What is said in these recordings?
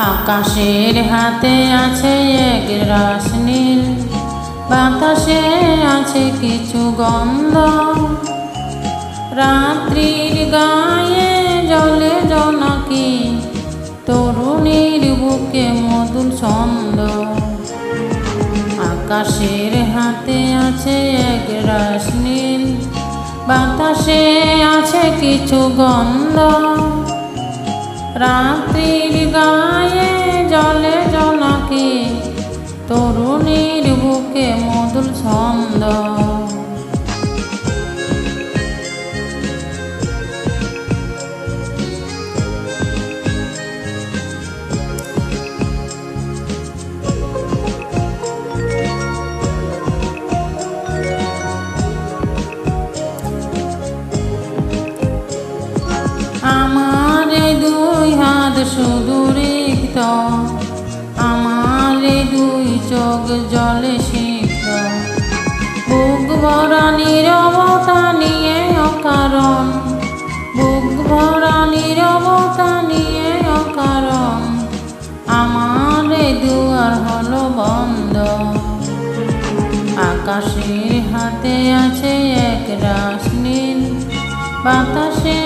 আকাশের হাতে আছে এক রাস নীল, বাতাসে আছে কিছু গন্ধ। রাত্রির গায়ে জলে জোনাকি, তরুণীর বুকে মধুর ছন্দ। আকাশের হাতে আছে এক রাস নীল, বাতাসে আছে কিছু গন্ধ। রাত্রির গায়ে জলে জোনাকি, তরুণীর বুকে মধুর ছন্দ। আমার দুই হাত শুধু রিক্ত, আমার দুই চোখ জলে সিক্ত। বুক ভরা নীরবতা নিয়ে অকারণ, বুক ভরা নীরবতা নিয়ে অকারণ। আমার দুয়ার হলো বন্ধ। আকাশের হাতে আছে এক রাস নীল, বাতাসে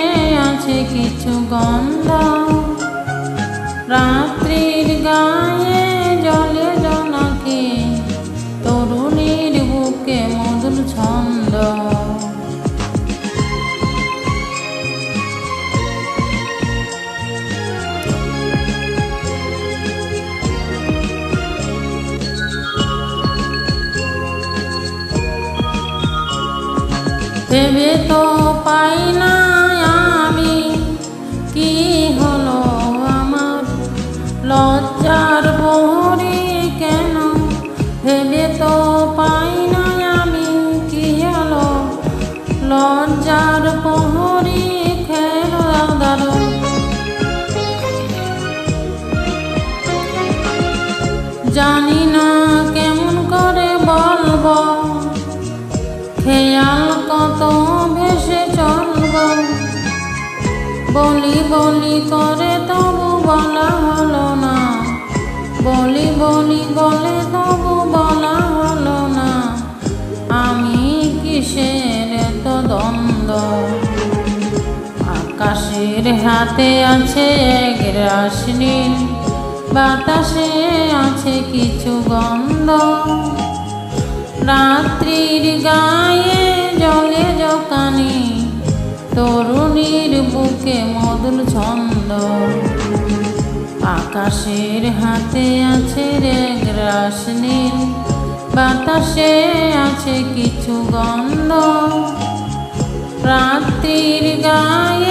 আছে কিছু গন্ধ। রাত্রির গায়ে জলে জোনাকি, তরুণীর বুকে মধুর ছন্দ। ভেবে তো পাই না আমি, কি হলো আমার লজ্জার বহরে কেন। ভেবে তো পাই না আমি, কি হলো লজ্জার বহরে কেন। জানি না কেমন করে বলবো, খেয়াল কত ভেসে চলব। বলি বলি করে তবু বলা হলো না, বলি বলি বলে তবু বলা হলো না। আমি কিসের এত দ্বন্দ্ব। আকাশের হাতে আছে এক রাস নীল, বাতাসে আছে কিছু গন্ধ। রাত্রির গায়ে জলে জোনাকি, তরুণীর বুকে মধুর ছন্দ। আকাশের হাতে আছে এক রাস নীল, বাতাসে আছে কিছু গন্ধ। রাত্রির গায়ে